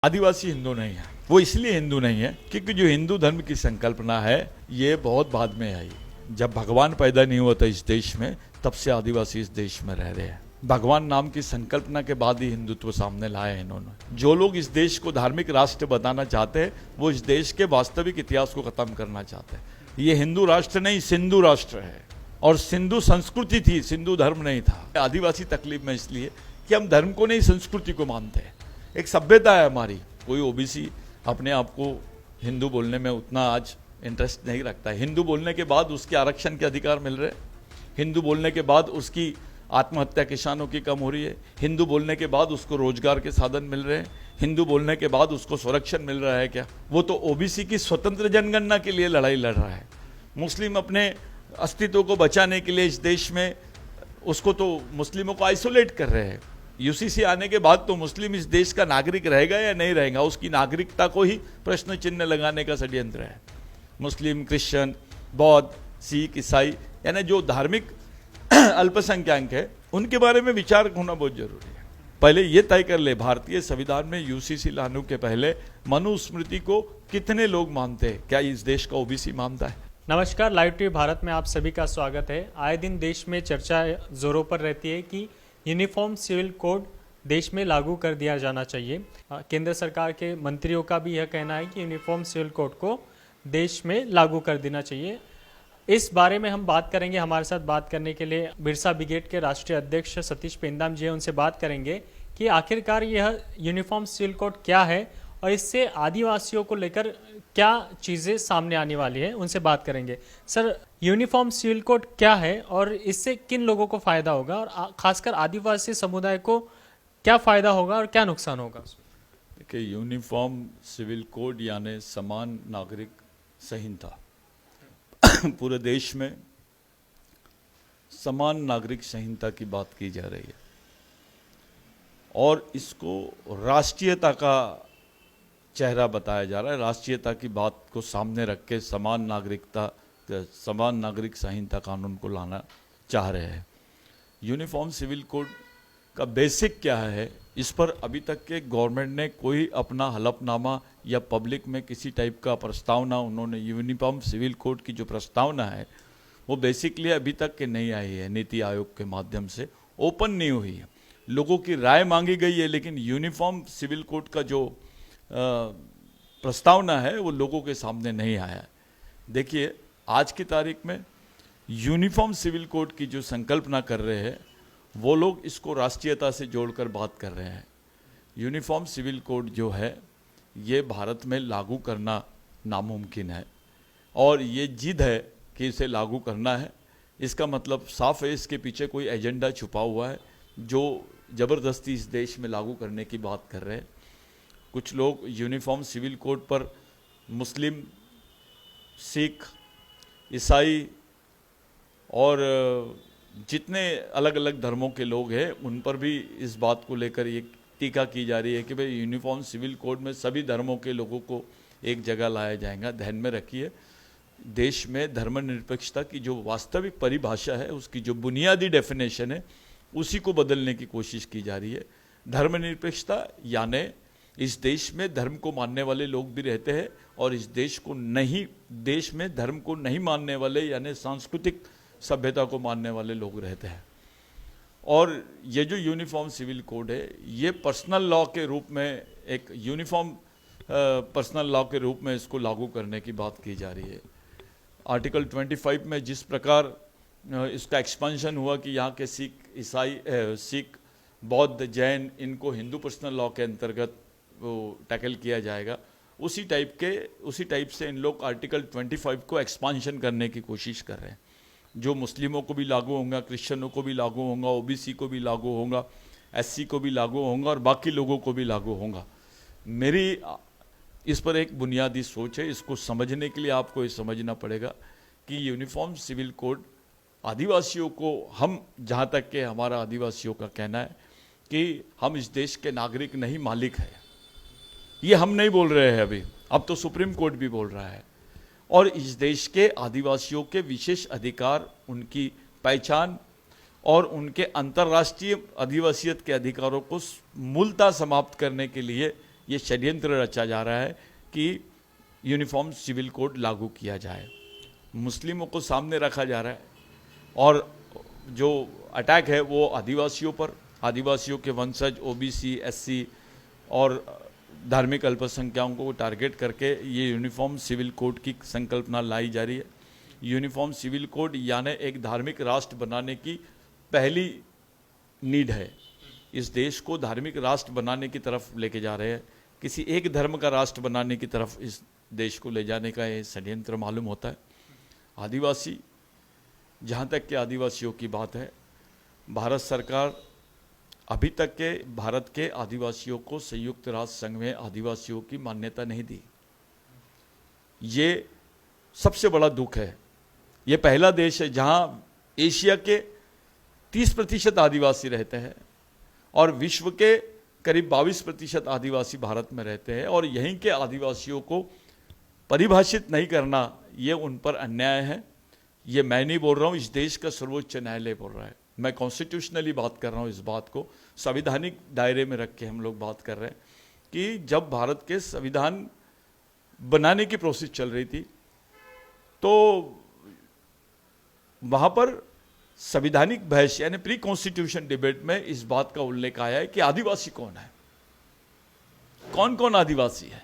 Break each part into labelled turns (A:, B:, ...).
A: आदिवासी हिंदू नहीं है। वो इसलिए हिंदू नहीं है क्योंकि जो हिंदू धर्म की संकल्पना है ये बहुत बाद में आई। जब भगवान पैदा नहीं हुआ था इस देश में, तब से आदिवासी इस देश में रह रहे हैं। भगवान नाम की संकल्पना के बाद ही हिंदुत्व सामने लाए इन्होंने। जो लोग इस देश को धार्मिक राष्ट्र बताना चाहते हैं वो इस देश के वास्तविक इतिहास को खत्म करना चाहते हैं। ये हिंदू राष्ट्र नहीं, सिंधु राष्ट्र है। और सिंधु संस्कृति थी, सिंधु धर्म नहीं था। आदिवासी तकलीफ में इसलिए कि हम धर्म को नहीं, संस्कृति को मानते हैं। एक सभ्यता है हमारी। कोई ओबीसी अपने आप को हिंदू बोलने में उतना आज इंटरेस्ट नहीं रखता है। हिंदू बोलने के बाद उसके आरक्षण के अधिकार मिल रहे हैं। हिंदू बोलने के बाद उसकी आत्महत्या किसानों की कम हो रही है। हिंदू बोलने के बाद उसको रोजगार के साधन मिल रहे हैं। हिंदू बोलने के बाद उसको संरक्षण मिल रहा है। क्या वो तो ओबीसी की स्वतंत्र जनगणना के लिए लड़ाई लड़ रहा है। मुस्लिम अपने अस्तित्व को बचाने के लिए इस देश में उसको तो मुस्लिमों को आइसोलेट कर रहे हैं। यूसीसी आने के बाद तो मुस्लिम इस देश का नागरिक रहेगा या नहीं रहेगा, उसकी नागरिकता को ही प्रश्न चिन्ह लगाने का षड्यंत्र है। मुस्लिम, क्रिश्चियन, बौद्ध, सिख, ईसाई यानी जो धार्मिक अल्पसंख्यक है उनके बारे में विचार होना बहुत जरूरी है। पहले ये तय कर ले, भारतीय संविधान में यूसीसी लाने के पहले मनुस्मृति को कितने लोग मानते हैं? क्या इस देश का ओबीसी मानता है?
B: नमस्कार, लाइव टीवी भारत में आप सभी का स्वागत है। आए दिन देश में चर्चा जोरों पर रहती है कि यूनिफॉर्म सिविल कोड देश में लागू कर दिया जाना चाहिए। केंद्र सरकार के मंत्रियों का भी यह कहना है कि यूनिफॉर्म सिविल कोड को देश में लागू कर देना चाहिए। इस बारे में हम बात करेंगे। हमारे साथ बात करने के लिए बिरसा ब्रिगेड के राष्ट्रीय अध्यक्ष सतीश पेंदाम जी हैं। उनसे बात करेंगे कि आखिरकार यह यूनिफॉर्म सिविल कोड क्या है और इससे आदिवासियों को लेकर क्या चीज़ें सामने आने वाली है, उनसे बात करेंगे। सर, यूनिफॉर्म सिविल कोड क्या है और इससे किन लोगों को फ़ायदा होगा और खासकर आदिवासी समुदाय को क्या फ़ायदा होगा और क्या नुकसान होगा?
A: देखिए, यूनिफॉर्म सिविल कोड यानी समान नागरिक संहिता पूरे देश में समान नागरिक संहिता की बात की जा रही है और इसको राष्ट्रीयता का चेहरा बताया जा रहा है। राष्ट्रीयता की बात को सामने रख के समान नागरिक संहिता कानून को लाना चाह रहे हैं। यूनिफॉर्म सिविल कोड का बेसिक क्या है, इस पर अभी तक के गवर्नमेंट ने कोई अपना हलफनामा या पब्लिक में किसी टाइप का प्रस्तावना, उन्होंने यूनिफॉर्म सिविल कोड की जो प्रस्तावना है वो बेसिकली अभी तक के नहीं आई है। नीति आयोग के माध्यम से ओपन नहीं हुई है, लोगों की राय मांगी गई है, लेकिन यूनिफॉर्म सिविल कोड का जो प्रस्तावना है वो लोगों के सामने नहीं आया है। देखिए, आज की तारीख में यूनिफॉर्म सिविल कोड की जो संकल्पना कर रहे हैं वो लोग इसको राष्ट्रीयता से जोड़कर बात कर रहे हैं। यूनिफॉर्म सिविल कोड जो है ये भारत में लागू करना नामुमकिन है और ये जिद है कि इसे लागू करना है। इसका मतलब साफ है, इसके पीछे कोई एजेंडा छुपा हुआ है जो ज़बरदस्ती इस देश में लागू करने की बात कर रहे हैं। कुछ लोग यूनिफॉर्म सिविल कोड पर मुस्लिम, सिख, ईसाई और जितने अलग अलग धर्मों के लोग हैं उन पर भी इस बात को लेकर ये टीका की जा रही है कि भाई यूनिफॉर्म सिविल कोड में सभी धर्मों के लोगों को एक जगह लाया जाएगा। ध्यान में रखिए, देश में धर्मनिरपेक्षता की जो वास्तविक परिभाषा है, उसकी जो बुनियादी डेफिनेशन है, उसी को बदलने की कोशिश की जा रही है। धर्मनिरपेक्षता यानी इस देश में धर्म को मानने वाले लोग भी रहते हैं और इस देश में धर्म को नहीं मानने वाले यानी सांस्कृतिक सभ्यता को मानने वाले लोग रहते हैं। और ये जो यूनिफॉर्म सिविल कोड है ये पर्सनल लॉ के रूप में, एक यूनिफॉर्म पर्सनल लॉ के रूप में इसको लागू करने की बात की जा रही है। आर्टिकल 25 में जिस प्रकार इसका एक्सपेंशन हुआ कि यहाँ के सिख, ईसाई, सिख, बौद्ध, जैन, इनको हिंदू पर्सनल लॉ के अंतर्गत वो टैकल किया जाएगा, उसी टाइप से इन लोग आर्टिकल 25 को एक्सपांशन करने की कोशिश कर रहे हैं। जो मुस्लिमों को भी लागू होगा, क्रिश्चियनों को भी लागू होगा, ओबीसी को भी लागू होगा, एससी को भी लागू होगा और बाकी लोगों को भी लागू होगा। मेरी इस पर एक बुनियादी सोच है। इसको समझने के लिए आपको ये समझना पड़ेगा कि यूनिफॉर्म सिविल कोड आदिवासियों को, हम जहाँ तक के हमारा आदिवासियों का कहना है कि हम इस देश के नागरिक नहीं, मालिक है। ये हम नहीं बोल रहे हैं अभी, अब तो सुप्रीम कोर्ट भी बोल रहा है। और इस देश के आदिवासियों के विशेष अधिकार, उनकी पहचान और उनके अंतर्राष्ट्रीय आदिवासियत के अधिकारों को मूलतः समाप्त करने के लिए ये षड्यंत्र रचा जा रहा है कि यूनिफॉर्म सिविल कोड लागू किया जाए। मुस्लिमों को सामने रखा जा रहा है और जो अटैक है वो आदिवासियों पर, आदिवासियों के वंशज, ओबीसी, एससी और धार्मिक अल्पसंख्यकों को टारगेट करके ये यूनिफॉर्म सिविल कोड की संकल्पना लाई जा रही है। यूनिफॉर्म सिविल कोड यानी एक धार्मिक राष्ट्र बनाने की पहली नीड है। इस देश को धार्मिक राष्ट्र बनाने की तरफ लेके जा रहे हैं, किसी एक धर्म का राष्ट्र बनाने की तरफ इस देश को ले जाने का ये षड्यंत्र मालूम होता है। आदिवासी, जहाँ तक के आदिवासियों की बात है, भारत सरकार अभी तक के भारत के आदिवासियों को संयुक्त राष्ट्र संघ में आदिवासियों की मान्यता नहीं दी। ये सबसे बड़ा दुख है। ये पहला देश है जहाँ एशिया के 30% आदिवासी रहते हैं और विश्व के करीब 22% आदिवासी भारत में रहते हैं, और यहीं के आदिवासियों को परिभाषित नहीं करना ये उन पर अन्याय है। ये मैं नहीं बोल रहा हूँ, इस देश का सर्वोच्च न्यायालय बोल रहा है। मैं कॉन्स्टिट्यूशनली बात कर रहा हूँ, इस बात को संवैधानिक दायरे में रख के हम लोग बात कर रहे हैं कि जब भारत के संविधान बनाने की प्रोसेस चल रही थी तो वहाँ पर संवैधानिक बहस यानी प्री कॉन्स्टिट्यूशन डिबेट में इस बात का उल्लेख आया है कि आदिवासी कौन है, कौन कौन आदिवासी है।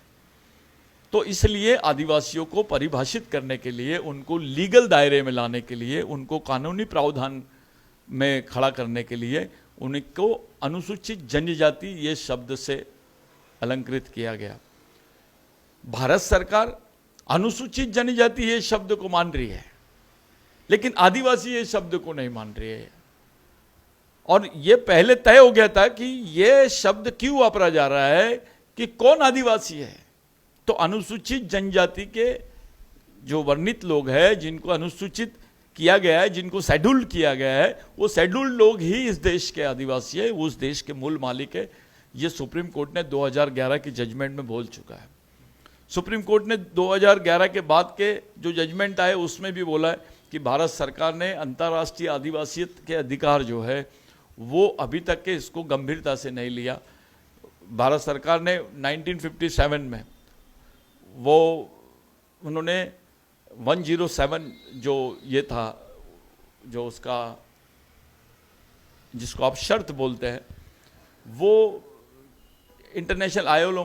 A: तो इसलिए आदिवासियों को परिभाषित करने के लिए, उनको लीगल दायरे में लाने के लिए, उनको कानूनी प्रावधान में खड़ा करने के लिए उनको अनुसूचित जनजाति ये शब्द से अलंकृत किया गया। भारत सरकार अनुसूचित जनजाति ये शब्द को मान रही है, लेकिन आदिवासी ये शब्द को नहीं मान रही है। और ये पहले तय हो गया था कि ये शब्द क्यों वापरा जा रहा है कि कौन आदिवासी है। तो अनुसूचित जनजाति के जो वर्णित लोग हैं, जिनको अनुसूचित किया गया है, जिनको शेड्यूल्ड किया गया है, वो शेड्यूल्ड लोग ही इस देश के आदिवासी है, वो उस देश के मूल मालिक है। ये सुप्रीम कोर्ट ने 2011 की जजमेंट में बोल चुका है। सुप्रीम कोर्ट ने 2011 के बाद के जो जजमेंट आए उसमें भी बोला है कि भारत सरकार ने अंतर्राष्ट्रीय आदिवासियत के अधिकार जो है वो अभी तक के इसको गंभीरता से नहीं लिया। भारत सरकार ने 1957 में वो उन्होंने 107 जो ये था, जो उसका जिसको आप शर्त बोलते हैं, वो इंटरनेशनल ILO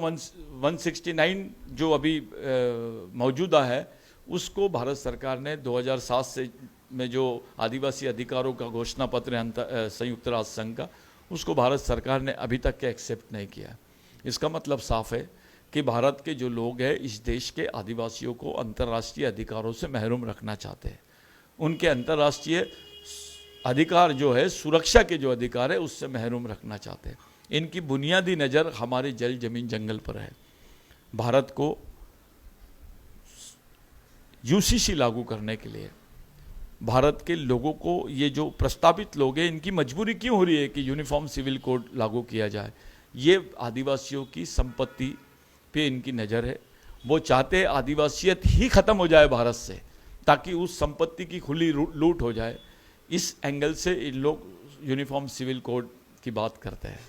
A: 169 जो अभी मौजूदा है, उसको भारत सरकार ने 2007 से में जो आदिवासी अधिकारों का घोषणा पत्र है संयुक्त राष्ट्र संघ का, उसको भारत सरकार ने अभी तक के एक्सेप्ट नहीं किया। इसका मतलब साफ है कि भारत के जो लोग हैं इस देश के आदिवासियों को अंतर्राष्ट्रीय अधिकारों से महरूम रखना चाहते हैं। उनके अंतर्राष्ट्रीय अधिकार जो है, सुरक्षा के जो अधिकार है, उससे महरूम रखना चाहते हैं। इनकी बुनियादी नज़र हमारे जल, जमीन, जंगल पर है। भारत को UCC लागू करने के लिए भारत के लोगों को, ये जो प्रस्तावित लोग हैं, इनकी मजबूरी क्यों हो रही है कि यूनिफॉर्म सिविल कोड लागू किया जाए? ये आदिवासियों की संपत्ति पे इनकी नज़र है। वो चाहते हैं आदिवासियत ही खत्म हो जाए भारत से, ताकि उस संपत्ति की खुली लूट हो जाए। इस एंगल से इन लोग यूनिफॉर्म सिविल कोड की बात करते हैं।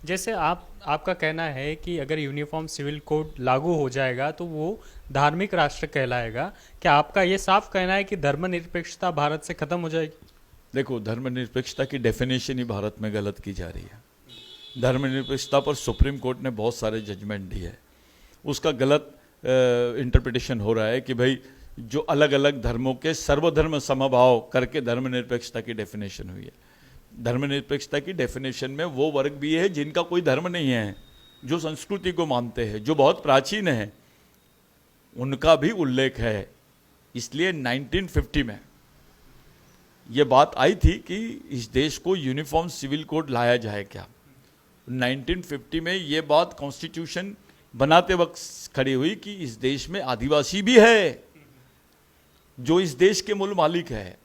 B: जैसे आपका कहना है कि अगर यूनिफॉर्म सिविल कोड लागू हो जाएगा तो वो धार्मिक राष्ट्र कहलाएगा, क्या आपका ये साफ कहना है कि धर्मनिरपेक्षता भारत से खत्म हो जाएगी?
A: देखो, धर्मनिरपेक्षता की डेफिनेशन ही भारत में गलत की जा रही है। धर्मनिरपेक्षता पर सुप्रीम कोर्ट ने बहुत सारे जजमेंट दिए है, उसका गलत इंटरप्रिटेशन हो रहा है कि भाई जो अलग अलग धर्मों के सर्वधर्म समभाव करके धर्मनिरपेक्षता की डेफिनेशन हुई है। धर्मनिरपेक्षता की डेफिनेशन में वो वर्ग भी है जिनका कोई धर्म नहीं है, जो संस्कृति को मानते हैं, जो बहुत प्राचीन है, उनका भी उल्लेख है। इसलिए 1950 में ये बात आई थी कि इस देश को यूनिफॉर्म सिविल कोड लाया जाए क्या। 1950 में ये बात कॉन्स्टिट्यूशन बनाते वक्त खड़ी हुई कि इस देश में आदिवासी भी है जो इस देश के मूल मालिक है,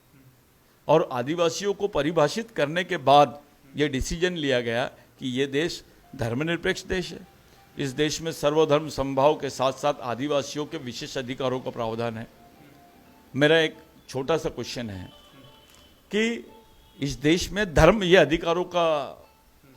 A: और आदिवासियों को परिभाषित करने के बाद ये डिसीजन लिया गया कि ये देश धर्मनिरपेक्ष देश है। इस देश में सर्वधर्म समभाव के साथ साथ आदिवासियों के विशेष अधिकारों का प्रावधान है। मेरा एक छोटा सा क्वेश्चन है कि इस देश में धर्म ये अधिकारों का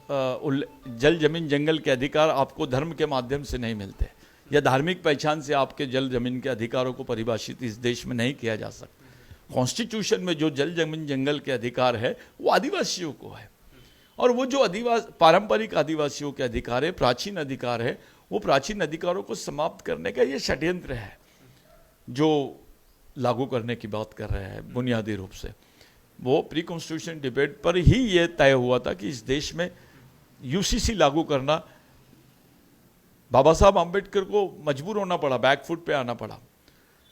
A: जल जमीन जंगल के अधिकार आपको धर्म के माध्यम से नहीं मिलते, या धार्मिक पहचान से आपके जल जमीन के अधिकारों को परिभाषित इस देश में नहीं किया जा सकता। कॉन्स्टिट्यूशन में जो जल जमीन जंगल के अधिकार है वो आदिवासियों को है, और वो जो पारंपरिक आदिवासियों के अधिकार है, प्राचीन अधिकार है, वो प्राचीन अधिकारों को समाप्त करने का ये षड्यंत्र है जो लागू करने की बात कर रहे हैं। बुनियादी रूप से वो प्री कॉन्स्टिट्यूशन डिबेट पर ही ये तय हुआ था कि इस देश में यूसीसी लागू करना, बाबा साहब आम्बेडकर को मजबूर होना पड़ा, बैकफुट पे आना पड़ा।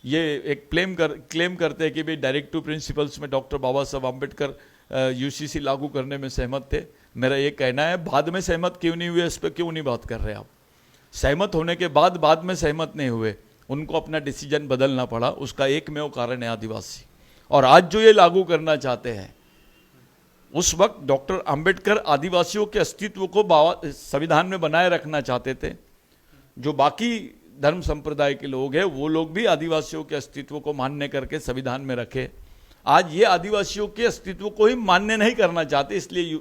A: ये एक क्लेम करते हैं कि भाई डायरेक्टिव प्रिंसिपल्स में डॉक्टर बाबा साहब आम्बेडकर यूसीसी लागू करने में सहमत थे। मेरा ये कहना है, बाद में सहमत क्यों नहीं हुए, इस पर क्यों नहीं बात कर रहे आप? सहमत होने के बाद में सहमत नहीं हुए, उनको अपना डिसीजन बदलना पड़ा। उसका एकमेव कारण है आदिवासी। और आज जो ये लागू करना चाहते हैं, उस वक्त डॉक्टर आम्बेडकर आदिवासियों के अस्तित्व को संविधान में बनाए रखना चाहते थे। जो बाकी धर्म संप्रदाय के लोग हैं वो लोग भी आदिवासियों के अस्तित्व को मान्य करके संविधान में रखे। आज ये आदिवासियों के अस्तित्व को ही मान्य नहीं करना चाहते, इसलिए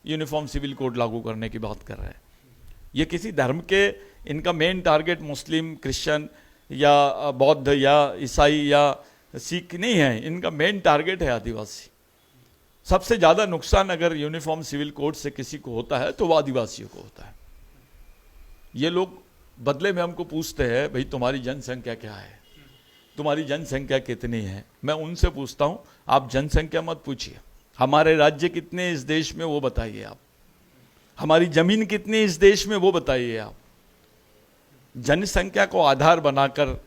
A: यूनिफॉर्म सिविल कोड लागू करने की बात कर रहे हैं। ये किसी धर्म के, इनका मेन टारगेट मुस्लिम, क्रिश्चियन या बौद्ध या ईसाई या सिख नहीं है, इनका मेन टारगेट है आदिवासी। सबसे ज़्यादा नुकसान अगर यूनिफॉर्म सिविल कोड से किसी को होता है तो वो आदिवासियों को होता है। ये लोग बदले में हमको पूछते हैं, भाई तुम्हारी जनसंख्या क्या है, तुम्हारी जनसंख्या कितनी है। मैं उनसे पूछता हूँ, आप जनसंख्या मत पूछिए, हमारे राज्य कितने इस देश में वो बताइए आप, हमारी जमीन कितनी इस देश में वो बताइए आप। जनसंख्या को आधार बनाकर,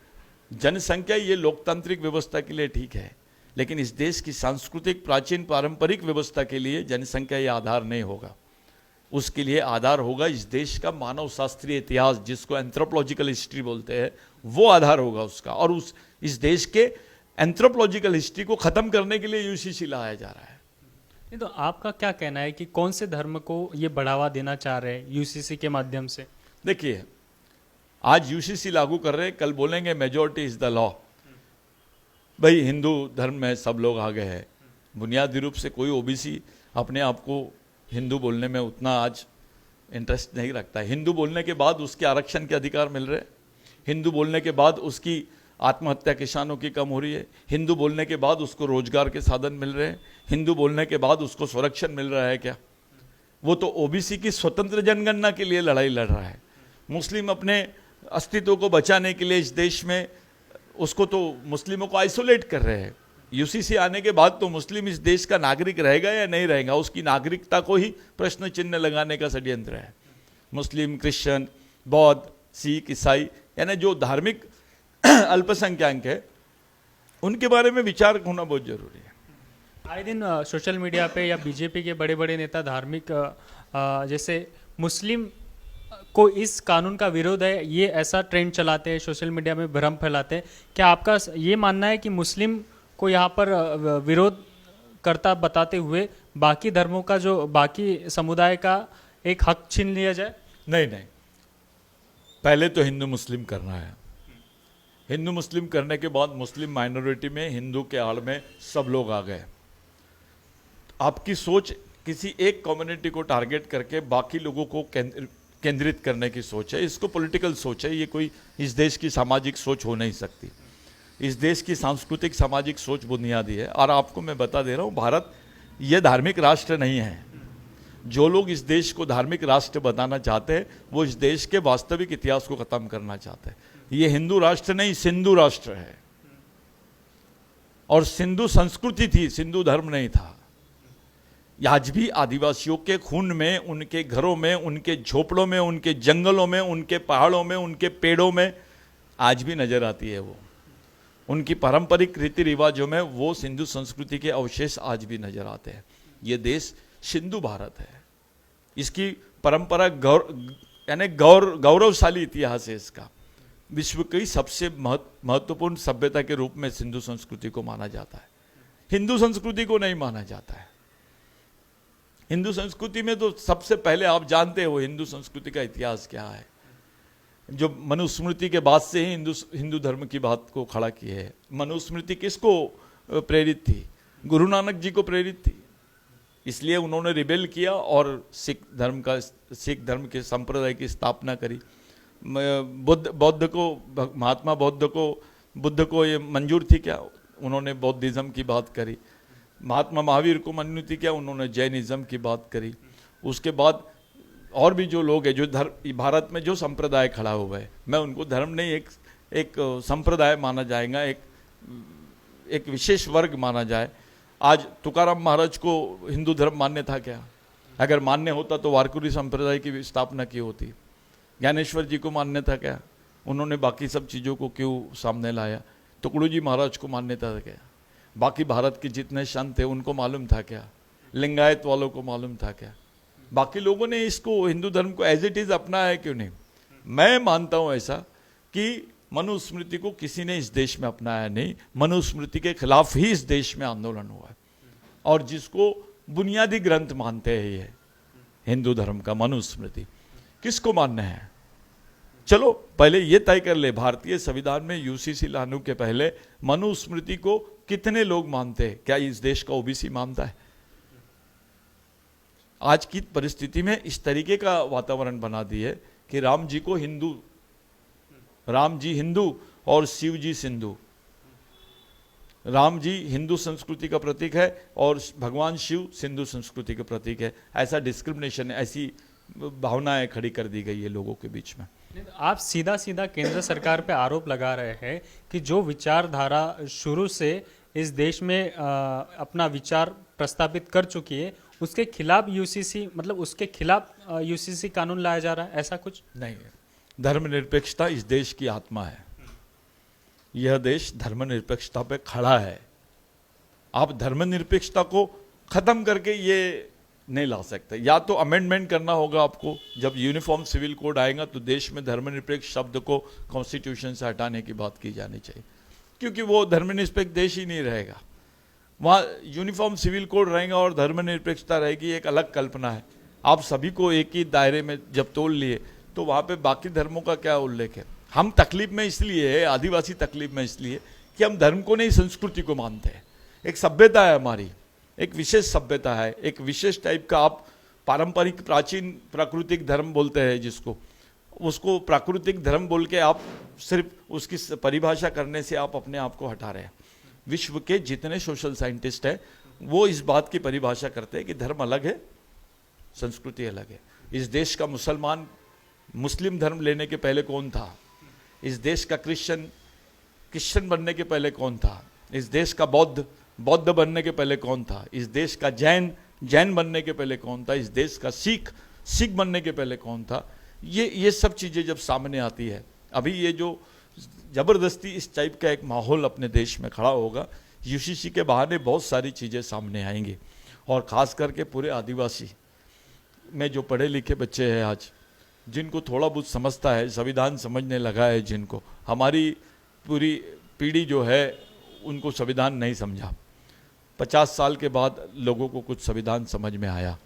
A: जनसंख्या ये लोकतांत्रिक व्यवस्था के लिए ठीक है, लेकिन इस देश की सांस्कृतिक प्राचीन पारंपरिक व्यवस्था के लिए जनसंख्या ये आधार नहीं होगा। उसके लिए आधार होगा इस देश का मानव शास्त्रीय इतिहास, जिसको एंथ्रोपोलॉजिकल हिस्ट्री बोलते हैं, वो आधार होगा उसका। और इस देश के एंथ्रोपोलॉजिकल हिस्ट्री को खत्म करने के लिए यूसीसी लाया जा रहा है।
B: नहीं तो आपका क्या कहना है कि कौन से धर्म को ये बढ़ावा देना चाह रहे हैं यूसीसी के माध्यम से?
A: देखिए, आज यूसीसी लागू कर रहे हैं, कल बोलेंगे मेजॉरिटी इज द लॉ। भाई हिंदू धर्म में सब लोग आ गए हैं। बुनियादी रूप से कोई ओबीसी अपने आप को हिंदू बोलने में उतना आज इंटरेस्ट नहीं रखता है। हिंदू बोलने के बाद उसके आरक्षण के अधिकार मिल रहे हैं, हिंदू बोलने के बाद उसकी आत्महत्या किसानों की कम हो रही है, हिंदू बोलने के बाद उसको रोजगार के साधन मिल रहे हैं, हिंदू बोलने के बाद उसको संरक्षण मिल रहा है। क्या वो तो ओबीसी की स्वतंत्र जनगणना के लिए लड़ाई लड़ रहा है। मुस्लिम अपने अस्तित्व को बचाने के लिए इस देश में उसको तो मुस्लिमों को आइसोलेट कर रहे हैं। यूसीसी आने के बाद तो मुस्लिम इस देश का नागरिक रहेगा या नहीं रहेगा, उसकी नागरिकता को ही प्रश्न चिन्ह लगाने का षड्यंत्र है। मुस्लिम, क्रिश्चियन, बौद्ध, सिख, ईसाई, यानी जो धार्मिक अल्पसंख्यक है, उनके बारे में विचार होना बहुत जरूरी है।
B: आए दिन सोशल मीडिया पे या बीजेपी के बड़े बड़े नेता धार्मिक जैसे मुस्लिम को इस कानून का विरोध है, ये ऐसा ट्रेंड चलाते हैं, सोशल मीडिया में भ्रम फैलाते हैं। क्या आपका ये मानना है कि मुस्लिम को यहाँ पर विरोध करता बताते हुए बाकी धर्मों का, जो बाकी समुदाय का एक हक छीन लिया जाए?
A: नहीं, पहले तो हिंदू मुस्लिम करना है। हिंदू मुस्लिम करने के बाद मुस्लिम माइनॉरिटी में, हिंदू के आड़ में सब लोग आ गए। आपकी सोच किसी एक कम्युनिटी को टारगेट करके बाकी लोगों को केंद्रित करने की सोच है। इसको पॉलिटिकल सोच है, ये कोई इस देश की सामाजिक सोच हो नहीं सकती। इस देश की सांस्कृतिक सामाजिक सोच बुनियादी है। और आपको मैं बता दे रहा हूँ, भारत ये धार्मिक राष्ट्र नहीं है। जो लोग इस देश को धार्मिक राष्ट्र बताना चाहते हैं वो इस देश के वास्तविक इतिहास को खत्म करना चाहते हैं। ये हिंदू राष्ट्र नहीं, सिंधु राष्ट्र है। और सिंधु संस्कृति थी, सिंधु धर्म नहीं था। आज भी आदिवासियों के खून में, उनके घरों में, उनके झोपड़ों में, उनके जंगलों में, उनके पहाड़ों में, उनके पेड़ों में आज भी नजर आती है। वो उनकी पारंपरिक रीति रिवाजों में वो सिंधु संस्कृति के अवशेष आज भी नजर आते हैं। ये देश सिंधु भारत है। इसकी परंपरा यानी गौरवशाली इतिहास है इसका। विश्व की सबसे महत्वपूर्ण सभ्यता के रूप में सिंधु संस्कृति को माना जाता है। हिंदू संस्कृति को नहीं माना जाता है। हिंदू संस्कृति में तो सबसे पहले आप जानते हो हिंदू संस्कृति का इतिहास क्या है। जो मनुस्मृति के बाद से ही हिंदू धर्म की बात को खड़ा की है। मनुस्मृति किसको प्रेरित थी? गुरु नानक जी को प्रेरित थी। इसलिए उन्होंने रिबेल किया और सिख धर्म के संप्रदाय की स्थापना करी। महात्मा बुद्ध को ये मंजूर थी क्या? उन्होंने बौद्धिज्म की बात करी। महात्मा महावीर को मंजूर थी क्या? उन्होंने जैनिज्म की बात करी। उसके बाद और भी जो लोग हैं, जो भारत में जो संप्रदाय खड़ा हुआ है, मैं उनको धर्म नहीं, एक संप्रदाय माना जाएगा, एक विशेष वर्ग माना जाए। आज तुकाराम महाराज को हिंदू धर्म मान्य था क्या? अगर मान्य होता तो वारकरी संप्रदाय की स्थापना की होती। ज्ञानेश्वर जी को मान्य था क्या? उन्होंने बाकी सब चीज़ों को क्यों सामने लाया? टुकड़ू जी महाराज को मान्यता था क्या? बाकी भारत के जितने संत थे उनको मालूम था क्या? लिंगायत वालों को मालूम था क्या? बाकी लोगों ने इसको, हिंदू धर्म को एज इट इज अपनाया है क्यों नहीं? मैं मानता हूं ऐसा कि मनुस्मृति को किसी ने इस देश में अपनाया नहीं। मनुस्मृति के खिलाफ ही इस देश में आंदोलन हुआ है, और जिसको बुनियादी ग्रंथ मानते हैं ये हिंदू धर्म का मनुस्मृति, किसको मानना है? चलो पहले ये तय कर ले, भारतीय संविधान में यूसीसी लाने के पहले मनुस्मृति को कितने लोग मानते हैं? क्या इस देश का ओबीसी मानता है? आज की परिस्थिति में इस तरीके का वातावरण बना दिए कि राम जी को राम जी हिंदू और शिव जी सिंधु। राम जी हिंदू संस्कृति का प्रतीक है और भगवान शिव सिंधु संस्कृति का प्रतीक है। ऐसा डिस्क्रिमिनेशन, ऐसी भावनाएं खड़ी कर दी गई है लोगों के बीच में।
B: आप सीधा सीधा केंद्र सरकार पे आरोप लगा रहे हैं कि जो विचारधारा शुरू से इस देश में अपना विचार प्रस्तावित कर चुकी है, उसके खिलाफ यूसीसी, मतलब उसके खिलाफ यूसीसी कानून लाया जा रहा है, ऐसा कुछ
A: नहीं है। धर्मनिरपेक्षता इस देश की आत्मा है। यह देश धर्मनिरपेक्षता पे खड़ा है। आप धर्मनिरपेक्षता को खत्म करके ये नहीं ला सकते। या तो अमेंडमेंट करना होगा आपको, जब यूनिफॉर्म सिविल कोड आएगा तो देश में धर्मनिरपेक्ष शब्द को कॉन्स्टिट्यूशन से हटाने की बात की जानी चाहिए, क्योंकि वो धर्मनिरपेक्ष देश ही नहीं रहेगा। वहाँ यूनिफॉर्म सिविल कोड रहेगा और धर्मनिरपेक्षता रहेगी, एक अलग कल्पना है। आप सभी को एक ही दायरे में जब तोड़ लिए तो वहाँ पे बाकी धर्मों का क्या उल्लेख है? हम तकलीफ में इसलिए है, आदिवासी तकलीफ में इसलिए कि हम धर्म को नहीं, संस्कृति को मानते हैं। एक सभ्यता है हमारी, एक विशेष सभ्यता है, एक विशेष टाइप का, आप पारंपरिक प्राचीन प्राकृतिक धर्म बोलते हैं जिसको, उसको प्राकृतिक धर्म बोल के आप सिर्फ उसकी परिभाषा करने से आप अपने आप को हटा रहे हैं। विश्व के जितने सोशल साइंटिस्ट हैं वो इस बात की परिभाषा करते हैं कि धर्म अलग है, संस्कृति अलग है। इस देश का मुसलमान मुस्लिम धर्म लेने के पहले कौन था? इस देश का क्रिश्चियन बनने के पहले कौन था? इस देश का बौद्ध बनने के पहले कौन था? इस देश का जैन बनने के पहले कौन था? इस देश का सिख बनने के पहले कौन था? ये सब चीज़ें जब सामने आती है, अभी ये जो ज़बरदस्ती इस टाइप का एक माहौल अपने देश में खड़ा होगा, यूसीसी के बहाने बहुत सारी चीज़ें सामने आएंगी। और ख़ास करके पूरे आदिवासी में जो पढ़े लिखे बच्चे हैं आज, जिनको थोड़ा बहुत समझता है, संविधान समझने लगा है, जिनको, हमारी पूरी पीढ़ी जो है उनको संविधान नहीं समझा। 50 साल के बाद लोगों को कुछ संविधान समझ में आया,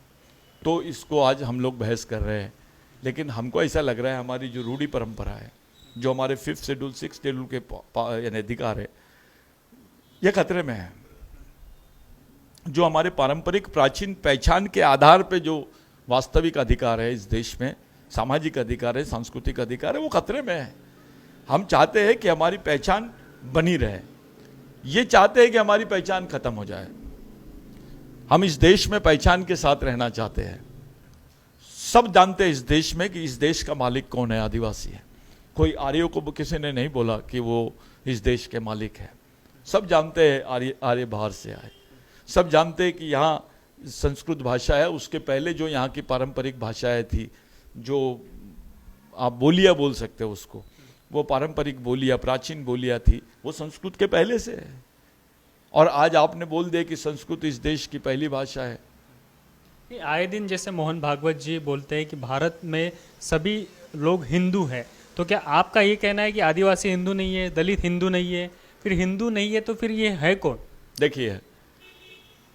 A: तो इसको आज हम लोग बहस कर रहे हैं। लेकिन हमको ऐसा लग रहा है हमारी जो रूढ़ी परंपरा है, जो हमारे 5th शेड्यूल 6th शेड्यूल के यानी अधिकार है, ये खतरे में है। जो हमारे पारंपरिक प्राचीन पहचान के आधार पे जो वास्तविक अधिकार है इस देश में, सामाजिक अधिकार है, सांस्कृतिक अधिकार है, वो खतरे में है। हम चाहते हैं कि हमारी पहचान बनी रहे, ये चाहते हैं कि हमारी पहचान खत्म हो जाए। हम इस देश में पहचान के साथ रहना चाहते हैं। सब जानते हैं इस देश में कि इस देश का मालिक कौन है, आदिवासी है। कोई आर्यों को किसी ने नहीं बोला कि वो इस देश के मालिक है। सब जानते हैं आर्य बाहर से आए। सब जानते हैं कि यहाँ संस्कृत भाषा है, उसके पहले जो यहाँ की पारंपरिक भाषाएं थी, जो आप बोलियाँ बोल सकते हो उसको, वो पारंपरिक बोलियाँ, प्राचीन बोलियाँ थी, वो संस्कृत के पहले से है। और आज आपने बोल दिया कि संस्कृत इस देश की पहली भाषा है।
B: आए दिन जैसे मोहन भागवत जी बोलते हैं कि भारत में सभी लोग हिंदू हैं, तो क्या आपका ये कहना है कि आदिवासी हिंदू नहीं है, दलित हिंदू नहीं है? फिर हिंदू नहीं है तो फिर ये है कौन?
A: देखिए,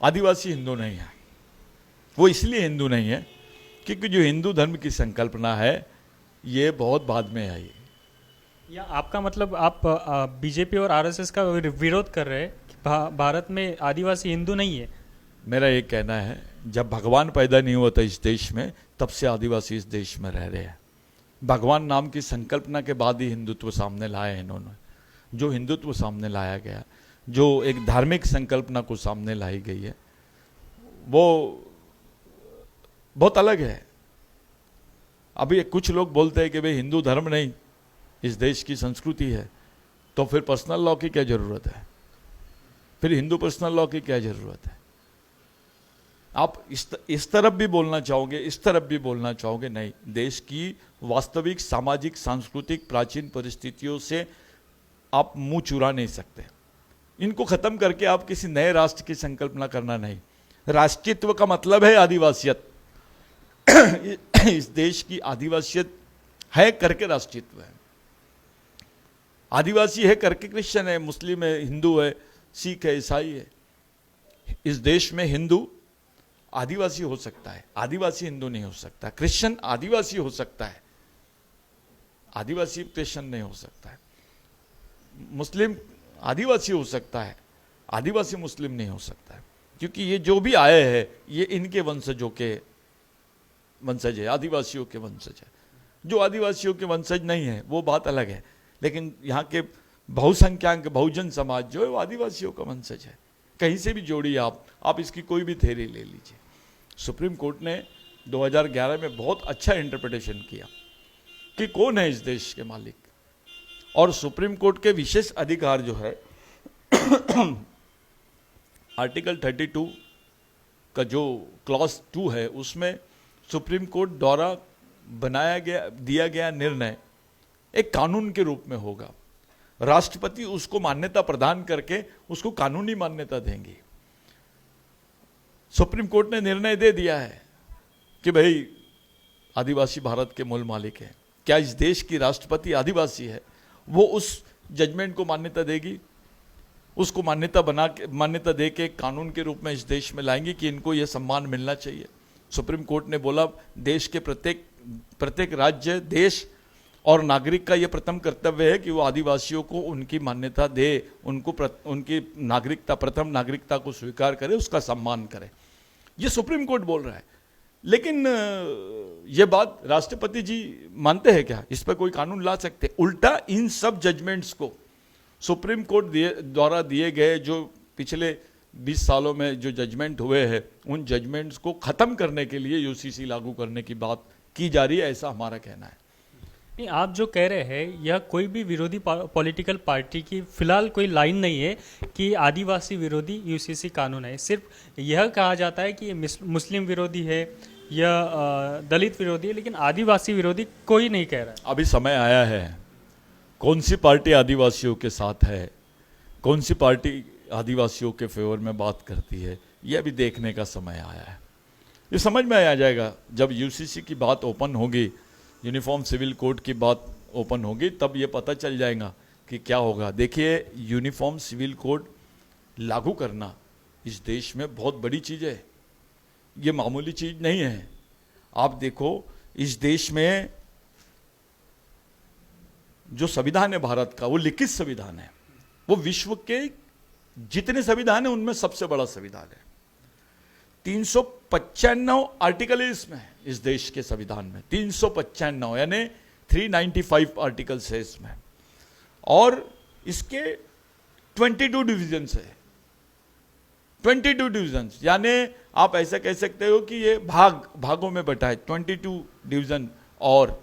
A: आदिवासी हिंदू नहीं है। वो इसलिए हिंदू नहीं है क्योंकि जो हिंदू धर्म की संकल्पना है ये बहुत बाद में आई।
B: या आपका मतलब आप बीजेपी और आरएसएस का विरोध कर रहे हैं कि भारत में आदिवासी हिंदू नहीं है?
A: मेरा ये कहना है जब भगवान पैदा नहीं हुआ था इस देश में, तब से आदिवासी इस देश में रह रहे हैं। भगवान नाम की संकल्पना के बाद ही हिंदुत्व सामने लाया है इन्होंने। जो हिंदुत्व सामने लाया गया, जो एक धार्मिक संकल्पना को सामने लाई गई है, वो बहुत अलग है। अभी कुछ लोग बोलते हैं कि भाई हिंदू धर्म नहीं, इस देश की संस्कृति है, तो फिर पर्सनल लॉ की क्या जरूरत है? फिर हिंदू पर्सनल लॉ की क्या जरूरत है? आप इस तरफ भी बोलना चाहोगे, इस तरफ भी बोलना चाहोगे, नहीं। देश की वास्तविक सामाजिक सांस्कृतिक प्राचीन परिस्थितियों से आप मुंह चुरा नहीं सकते। इनको खत्म करके आप किसी नए राष्ट्र की संकल्पना करना नहीं। राष्ट्रीयत्व का मतलब है आदिवासियत। इस देश की आदिवासियत है करके राष्ट्रीयत्व है। आदिवासी है करके क्रिश्चियन है, मुस्लिम है, हिंदू है, सिख है, ईसाई है। इस देश में हिंदू आदिवासी हो सकता है, आदिवासी हिंदू नहीं हो सकता। क्रिश्चियन आदिवासी हो सकता है, आदिवासी क्रिश्चियन नहीं हो सकता है। मुस्लिम आदिवासी हो सकता है, आदिवासी मुस्लिम नहीं हो सकता है। क्योंकि ये जो भी आए हैं ये इनके वंशजों के वंशज है, आदिवासियों के वंशज है। जो आदिवासियों के वंशज नहीं है वो बात अलग है, लेकिन यहाँ के बहुसंख्यक बहुजन समाज जो है वो आदिवासियों का वंशज है। कहीं से भी जोड़िए आप इसकी कोई भी थ्योरी ले लीजिए। सुप्रीम कोर्ट ने 2011 में बहुत अच्छा इंटरप्रिटेशन किया कि कौन है इस देश के मालिक, और सुप्रीम कोर्ट के विशेष अधिकार जो है आर्टिकल 32 का जो क्लॉज 2 है, उसमें सुप्रीम कोर्ट द्वारा दिया गया निर्णय एक कानून के रूप में होगा। राष्ट्रपति उसको मान्यता प्रदान करके उसको कानूनी मान्यता देंगे। सुप्रीम कोर्ट ने निर्णय दे दिया है कि भाई आदिवासी भारत के मूल मालिक है। क्या इस देश की राष्ट्रपति आदिवासी है? वो उस जजमेंट को मान्यता देगी, उसको मान्यता दे के कानून के रूप में इस देश में लाएंगे कि इनको यह सम्मान मिलना चाहिए। सुप्रीम कोर्ट ने बोला देश के प्रत्येक राज्य, देश और नागरिक का यह प्रथम कर्तव्य है कि वो आदिवासियों को उनकी मान्यता दे, उनकी नागरिकता, प्रथम नागरिकता को स्वीकार करे, उसका सम्मान करे। ये सुप्रीम कोर्ट बोल रहा है। लेकिन ये बात राष्ट्रपति जी मानते हैं क्या? इस पर कोई कानून ला सकते? उल्टा इन सब जजमेंट्स को सुप्रीम कोर्ट द्वारा दिए गए जो पिछले 20 सालों में जो जजमेंट हुए हैं, उन जजमेंट्स को खत्म करने के लिए यूसीसी लागू करने की बात की जा रही है, ऐसा हमारा कहना है।
B: नहीं, आप जो कह रहे हैं यह कोई भी विरोधी पॉलिटिकल पार्टी की फिलहाल कोई लाइन नहीं है कि आदिवासी विरोधी यूसीसी कानून है। सिर्फ यह कहा जाता है कि मुस्लिम विरोधी है या दलित विरोधी है, लेकिन आदिवासी विरोधी कोई नहीं कह रहा है।
A: अभी समय आया है, कौन सी पार्टी आदिवासियों के साथ है, कौन सी पार्टी आदिवासियों के फेवर में बात करती है, यह भी देखने का समय आया है। ये समझ में आ जाएगा जब यूसीसी की बात ओपन होगी, यूनिफॉर्म सिविल कोड की बात ओपन होगी, तब ये पता चल जाएगा कि क्या होगा। देखिए, यूनिफॉर्म सिविल कोड लागू करना इस देश में बहुत बड़ी चीज़ है, ये मामूली चीज़ नहीं है। आप देखो, इस देश में जो संविधान है भारत का, वो लिखित संविधान है। वो विश्व के जितने संविधान है उनमें सबसे बड़ा संविधान है। 395 आर्टिकल है इसमें, इस देश के संविधान में 395, यानी 395 आर्टिकल्स है इसमें, और इसके 22 डिविजन्स है। 22 डिविजन्स, यानी आप ऐसा कह सकते हो कि ये भागों में बटा है, 22 डिवीजन। और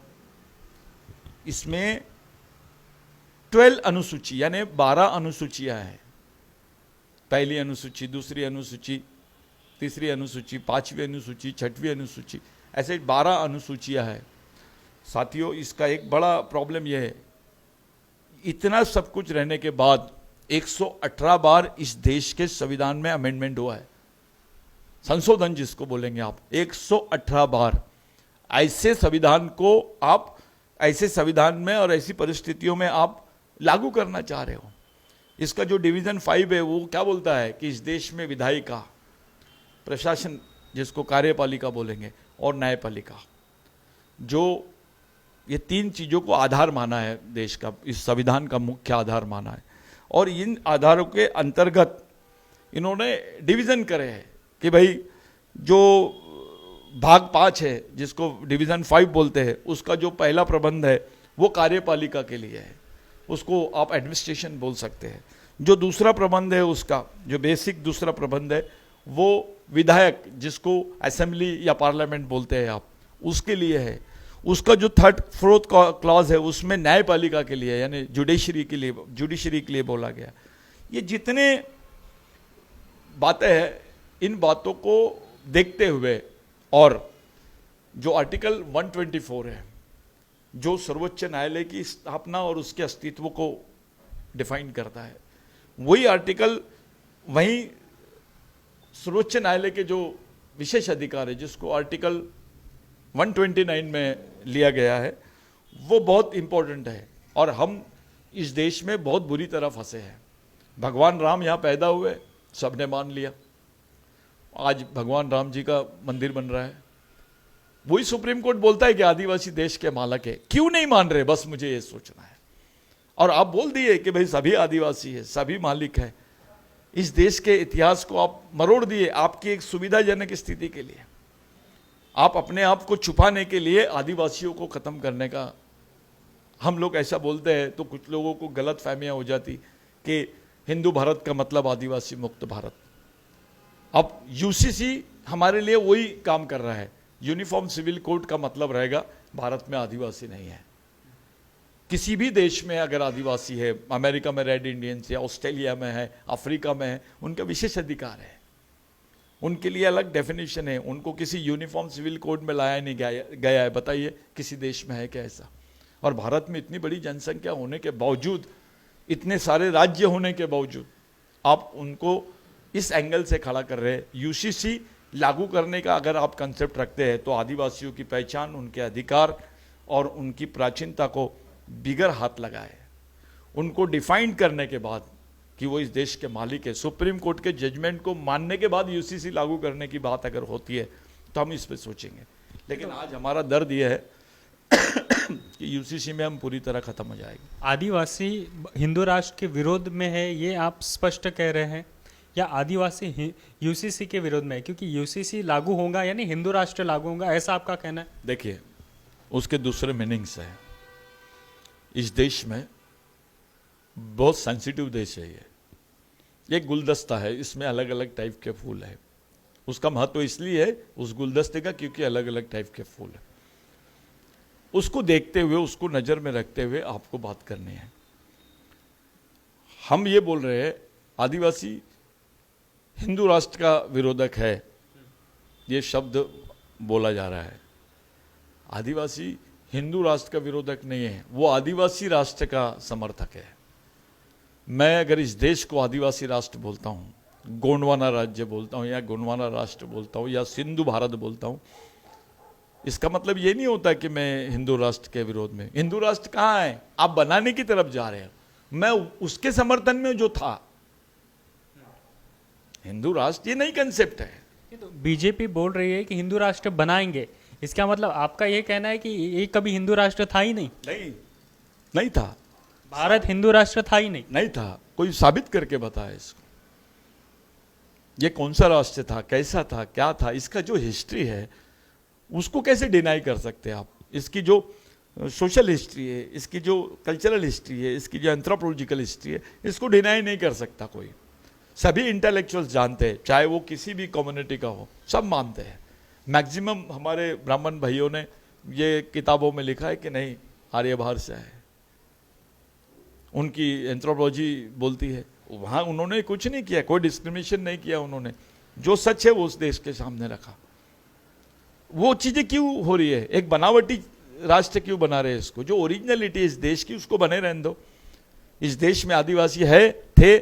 A: इसमें 12 अनुसूची यानी 12 अनुसूचियां हैं। पहली अनुसूची, दूसरी अनुसूची, तीसरी अनुसूची, पांचवी अनुसूची, छठवीं अनुसूची, ऐसे 12 अनुसूचियां हैं। साथियों, इसका एक बड़ा प्रॉब्लम यह है, इतना सब कुछ रहने के बाद 118 बार इस देश के संविधान में अमेंडमेंट हुआ है, संशोधन जिसको बोलेंगे आप, 118 बार। ऐसे संविधान को आप ऐसे संविधान में और ऐसी परिस्थितियों में आप लागू करना चाह रहे हो। इसका जो डिवीजन 5 है वो क्या बोलता है कि इस देश में विधायिका, प्रशासन जिसको कार्यपालिका बोलेंगे, और न्यायपालिका, जो ये 3 चीज़ों को आधार माना है देश का, इस संविधान का मुख्य आधार माना है। और इन आधारों के अंतर्गत इन्होंने डिवीज़न करे हैं कि भाई जो भाग 5 है, जिसको डिवीज़न 5 बोलते हैं, उसका जो पहला प्रबंध है वो कार्यपालिका के लिए है, उसको आप एडमिनिस्ट्रेशन बोल सकते हैं। जो दूसरा प्रबंध है उसका जो बेसिक दूसरा प्रबंध है वो विधायक, जिसको असेंबली या पार्लियामेंट बोलते हैं आप, उसके लिए है। उसका जो 3rd 4th क्लॉज है उसमें न्यायपालिका के लिए, यानी जुडिशरी के लिए बोला गया। ये जितने बातें हैं, इन बातों को देखते हुए और जो आर्टिकल 124 है, जो सर्वोच्च न्यायालय की स्थापना और उसके अस्तित्व को डिफाइन करता है, वही आर्टिकल वहीं सर्वोच्च न्यायालय के जो विशेष अधिकार है, जिसको आर्टिकल 129 में लिया गया है, वो बहुत इंपॉर्टेंट है। और हम इस देश में बहुत बुरी तरह फंसे हैं। भगवान राम यहाँ पैदा हुए, सबने मान लिया, आज भगवान राम जी का मंदिर बन रहा है। वही सुप्रीम कोर्ट बोलता है कि आदिवासी देश के मालिक है। क्यों नहीं मान रहे, बस मुझे ये सोचना है। और आप बोल दिए कि भाई सभी आदिवासी है, सभी मालिक है। इस देश के इतिहास को आप मरोड़ दिए आपकी एक सुविधाजनक स्थिति के लिए। आप अपने आप को छुपाने के लिए आदिवासियों को खत्म करने का, हम लोग ऐसा बोलते हैं तो कुछ लोगों को गलत फहमियां हो जाती कि हिंदू भारत का मतलब आदिवासी मुक्त भारत। अब यूसीसी हमारे लिए वही काम कर रहा है। यूनिफॉर्म सिविल कोड का मतलब रहेगा भारत में आदिवासी नहीं है। किसी भी देश में अगर आदिवासी है, अमेरिका में रेड इंडियंस है, ऑस्ट्रेलिया में है, अफ्रीका में है, उनका विशेष अधिकार है, उनके लिए अलग डेफिनेशन है। उनको किसी यूनिफॉर्म सिविल कोड में लाया नहीं गया है। बताइए किसी देश में है क्या ऐसा? और भारत में इतनी बड़ी जनसंख्या होने के बावजूद, इतने सारे राज्य होने के बावजूद, आप उनको इस एंगल से खड़ा कर रहे हैं। यूसीसी लागू करने का अगर आप कंसेप्ट रखते हैं तो आदिवासियों की पहचान, उनके अधिकार और उनकी प्राचीनता को बिगर हाथ लगाए, उनको डिफाइन करने के बाद कि वो इस देश के मालिक है, सुप्रीम कोर्ट के जजमेंट को मानने के बाद यूसीसी लागू करने की बात अगर होती है तो हम इस पे सोचेंगे। लेकिन आज हमारा दर्द ये है कि यूसीसी में हम पूरी तरह खत्म हो जाएंगे।
B: आदिवासी हिंदू राष्ट्र के विरोध में है, ये आप स्पष्ट कह रहे हैं, या आदिवासी यूसीसी के विरोध में है? क्योंकि यूसीसी लागू होगा यानी हिंदू राष्ट्र लागू होगा, ऐसा आपका कहना है?
A: देखिए, उसके दूसरे मीनिंग्स है। इस देश में बहुत सेंसिटिव देश है ये एक गुलदस्ता है, इसमें अलग अलग टाइप के फूल है। उसका महत्व इसलिए है उस गुलदस्ते का क्योंकि अलग अलग टाइप के फूल है। उसको देखते हुए, उसको नज़र में रखते हुए आपको बात करनी है। हम ये बोल रहे हैं आदिवासी हिंदू राष्ट्र का विरोधक है, ये शब्द बोला जा रहा है। आदिवासी हिंदू राष्ट्र का विरोधक नहीं है, वो आदिवासी राष्ट्र का समर्थक है। मैं अगर इस देश को आदिवासी राष्ट्र बोलता हूँ, गोंडवाना राज्य बोलता हूँ, या गोंडवाना राष्ट्र बोलता हूँ, या सिंधु भारत बोलता हूँ, इसका मतलब ये नहीं होता कि मैं हिंदू राष्ट्र के विरोध में। हिंदू राष्ट्र कहाँ है? आप बनाने की तरफ जा रहे हैं। मैं उसके समर्थन में जो था। हिंदू राष्ट्र ये नई कंसेप्ट है।
B: तो बीजेपी बोल रही है कि हिंदू राष्ट्र बनाएंगे, इसका मतलब आपका ये कहना है कि ये कभी हिंदू राष्ट्र था ही नहीं?
A: नहीं था।
B: भारत हिंदू राष्ट्र था ही नहीं
A: था। कोई साबित करके बताया इसको। ये कौन सा राष्ट्र था, कैसा था, क्या था, इसका जो हिस्ट्री है उसको कैसे डिनाई कर सकते हैं आप? इसकी जो सोशल हिस्ट्री है, इसकी जो कल्चरल हिस्ट्री है, इसकी जो एंथ्रोपोलॉजिकल हिस्ट्री है, इसको डिनाई नहीं कर सकता कोई। सभी इंटेलेक्चुअल्स जानते हैं, चाहे वो किसी भी कम्युनिटी का हो, सब मानते हैं। मैक्सिमम हमारे ब्राह्मण भाइयों ने ये किताबों में लिखा है कि नहीं, आर्यभार से है, उनकी एंथ्रोपोलॉजी बोलती है। वहाँ उन्होंने कुछ नहीं किया, कोई डिस्क्रिमिनेशन नहीं किया। उन्होंने जो सच है वो उस देश के सामने रखा। वो चीज़ें क्यों हो रही है? एक बनावटी राष्ट्र क्यों बना रहे हैं इसको? जो ओरिजिनलिटी इस देश की उसको बने रहने दो। इस देश में आदिवासी है, थे,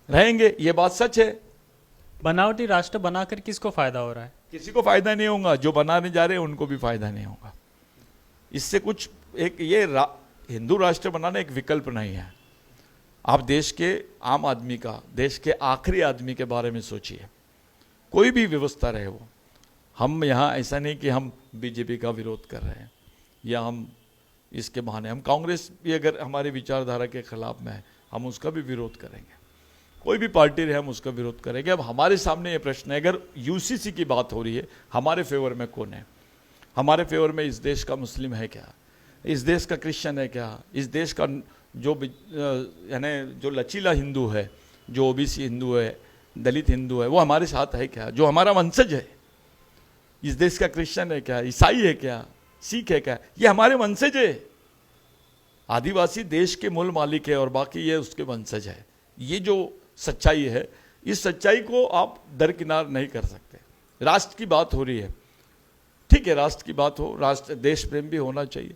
A: रहेंगे, ये बात सच है।
B: बनावटी राष्ट्र बनाकर किसको फायदा हो रहा है?
A: किसी को फायदा नहीं होगा, जो बनाने जा रहे हैं उनको भी फायदा नहीं होगा। इससे कुछ एक ये हिंदू राष्ट्र बनाना एक विकल्प नहीं है। आप देश के आम आदमी का, देश के आखिरी आदमी के बारे में सोचिए। कोई भी व्यवस्था रहे वो, हम यहाँ ऐसा नहीं कि हम बीजेपी का विरोध कर रहे हैं या हम इसके बहाने, हम कांग्रेस भी अगर हमारे विचारधारा के खिलाफ में है हम उसका भी विरोध करेंगे। कोई भी पार्टी रहे हम उसका विरोध करेंगे। अब हमारे सामने ये प्रश्न है, अगर यूसीसी की बात हो रही है, हमारे फेवर में कौन है? हमारे फेवर में इस देश का मुस्लिम है क्या? इस देश का क्रिश्चियन है क्या? इस देश का जो यानी जो लचीला हिंदू है, जो ओबीसी हिंदू है, दलित हिंदू है, वो हमारे साथ है क्या? जो हमारा वंशज है, इस देश का क्रिश्चियन है क्या? ईसाई है क्या? सिख है क्या? ये हमारे वंशज है। आदिवासी देश के मूल मालिक है और बाकी ये उसके वंशज है। ये जो सच्चाई है, इस सच्चाई को आप दरकिनार नहीं कर सकते। राष्ट्र की बात हो रही है, ठीक है, राष्ट्र की बात हो, राष्ट्र देश प्रेम भी होना चाहिए।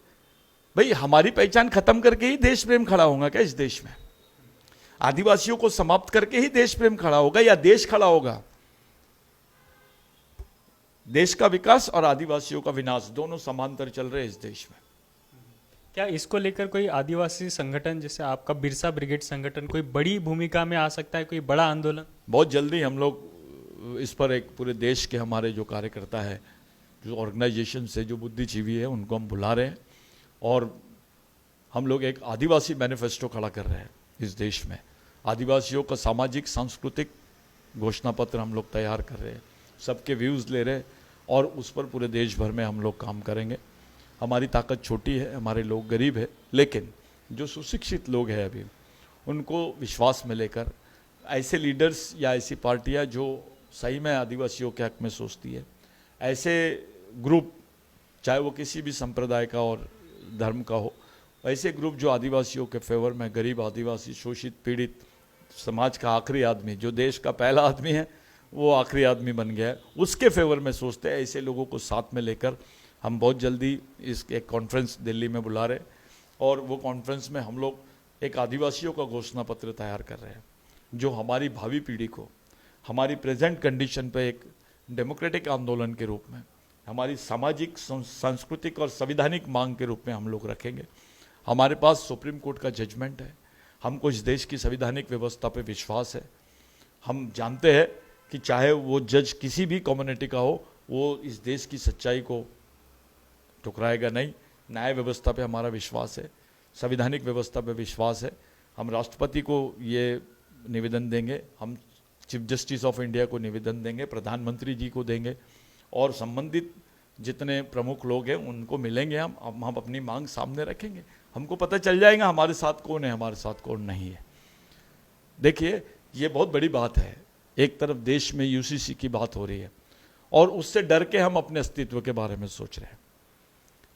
A: भाई हमारी पहचान खत्म करके ही देश प्रेम खड़ा होगा क्या इस देश में? आदिवासियों को समाप्त करके ही देश प्रेम खड़ा होगा या देश खड़ा होगा? देश का विकास और आदिवासियों का विनाश दोनों समांतर चल रहे हैं इस देश में।
B: क्या इसको लेकर कोई आदिवासी संगठन जैसे आपका बिरसा ब्रिगेड संगठन कोई बड़ी भूमिका में आ सकता है, कोई बड़ा आंदोलन?
A: बहुत जल्दी हम लोग इस पर एक पूरे देश के हमारे जो कार्यकर्ता है, जो ऑर्गेनाइजेशन से जो बुद्धिजीवी है, उनको हम बुला रहे हैं और हम लोग एक आदिवासी मैनिफेस्टो खड़ा कर रहे हैं इस देश में। आदिवासियों का सामाजिक सांस्कृतिक घोषणा पत्र हम लोग तैयार कर रहे हैं, सबके व्यूज़ ले रहे हैं और उस पर पूरे देश भर में हम लोग काम करेंगे। हमारी ताकत छोटी है, हमारे लोग गरीब है, लेकिन जो सुशिक्षित लोग हैं अभी, उनको विश्वास में लेकर ऐसे लीडर्स या ऐसी पार्टियां जो सही में आदिवासियों के हक में सोचती है, ऐसे ग्रुप, चाहे वो किसी भी संप्रदाय का और धर्म का हो, ऐसे ग्रुप जो आदिवासियों के फेवर में, गरीब आदिवासी, शोषित, पीड़ित समाज का आखिरी आदमी, जो देश का पहला आदमी है वो आखिरी आदमी बन गया है, उसके फेवर में सोचते हैं, ऐसे लोगों को साथ में लेकर हम बहुत जल्दी इस एक कॉन्फ्रेंस दिल्ली में बुला रहे हैं और वो कॉन्फ्रेंस में हम लोग एक आदिवासियों का घोषणा पत्र तैयार कर रहे हैं जो हमारी भावी पीढ़ी को हमारी प्रेजेंट कंडीशन पे एक डेमोक्रेटिक आंदोलन के रूप में, हमारी सामाजिक, सांस्कृतिक और संवैधानिक मांग के रूप में हम लोग रखेंगे। हमारे पास सुप्रीम कोर्ट का जजमेंट है, हमको इस देश की संवैधानिक व्यवस्था पे विश्वास है। हम जानते हैं कि चाहे वो जज किसी भी कम्युनिटी का हो, वो इस देश की सच्चाई को ठुकराएगा नहीं। न्याय व्यवस्था पे हमारा विश्वास है, संवैधानिक व्यवस्था पे विश्वास है। हम राष्ट्रपति को ये निवेदन देंगे, हम चीफ जस्टिस ऑफ इंडिया को निवेदन देंगे, प्रधानमंत्री जी को देंगे और संबंधित जितने प्रमुख लोग हैं उनको मिलेंगे। हम अपनी मांग सामने रखेंगे, हमको पता चल जाएगा हमारे साथ कौन है, हमारे साथ कौन नहीं है। देखिए ये बहुत बड़ी बात है, एक तरफ देश में यूसीसी की बात हो रही है और उससे डर के हम अपने अस्तित्व के बारे में सोच रहे हैं।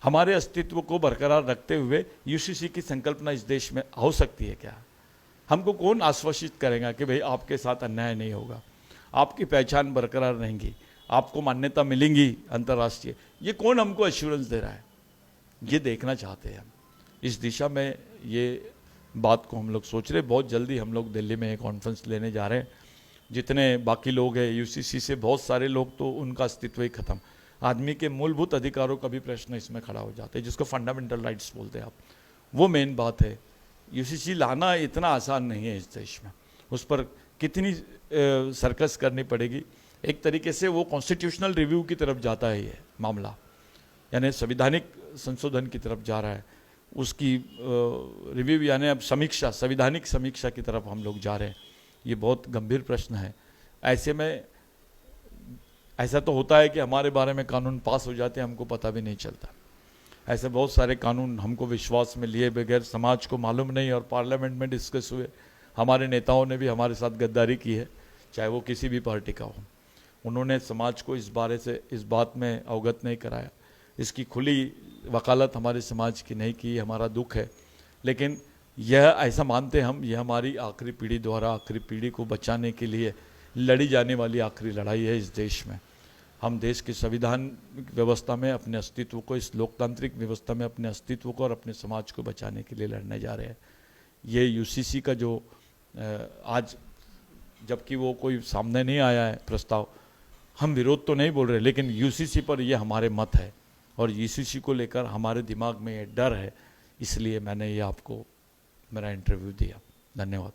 A: हमारे अस्तित्व को बरकरार रखते हुए यूसीसी की संकल्पना इस देश में हो सकती है क्या? हमको कौन आश्वासित करेगा कि भाई आपके साथ अन्याय नहीं होगा, आपकी पहचान बरकरार रहेंगी, आपको मान्यता मिलेंगी अंतर्राष्ट्रीय? ये कौन हमको एश्योरेंस दे रहा है? ये देखना चाहते हैं हम। इस दिशा में ये बात को हम लोग सोच रहे। बहुत जल्दी हम लोग दिल्ली में एक कॉन्फ्रेंस लेने जा रहे हैं। जितने बाकी लोग हैं यूसीसी से, बहुत सारे लोग तो उनका अस्तित्व ही खत्म। आदमी के मूलभूत अधिकारों का भी प्रश्न इसमें खड़ा हो जाता है, जिसको फंडामेंटल राइट्स बोलते हैं आप। वो मेन बात है। यूसीसी लाना इतना आसान नहीं है इस देश में, उस पर कितनी सर्कस करनी पड़ेगी। एक तरीके से वो कॉन्स्टिट्यूशनल रिव्यू की तरफ जाता है ये मामला, यानी संवैधानिक संशोधन की तरफ जा रहा है। उसकी रिव्यू यानी अब समीक्षा, संवैधानिक समीक्षा की तरफ हम लोग जा रहे हैं। ये बहुत गंभीर प्रश्न है। ऐसे में ऐसा तो होता है कि हमारे बारे में कानून पास हो जाते हैं, हमको पता भी नहीं चलता। ऐसे बहुत सारे कानून हमको विश्वास में लिए बगैर समाज को मालूम नहीं और पार्लियामेंट में डिस्कस हुए। हमारे नेताओं ने भी हमारे साथ गद्दारी की है, चाहे वो किसी भी पार्टी का हो। उन्होंने समाज को इस बात में अवगत नहीं कराया। इसकी खुली वकालत हमारे समाज की नहीं की, हमारा दुख है। लेकिन यह ऐसा मानते हम, यह हमारी आखिरी पीढ़ी द्वारा आखिरी पीढ़ी को बचाने के लिए लड़ी जाने वाली आखिरी लड़ाई है इस देश में। हम देश की संविधान व्यवस्था में अपने अस्तित्व को, इस लोकतांत्रिक व्यवस्था में अपने अस्तित्व को और अपने समाज को बचाने के लिए लड़ने जा रहे हैं। ये यूसीसी का जो आज, जबकि वो कोई सामने नहीं आया है प्रस्ताव, हम विरोध तो नहीं बोल रहे, लेकिन यूसीसी पर ये हमारे मत है और यूसीसी को लेकर हमारे दिमाग में ये डर है। इसलिए मैंने ये आपको मेरा इंटरव्यू दिया। धन्यवाद।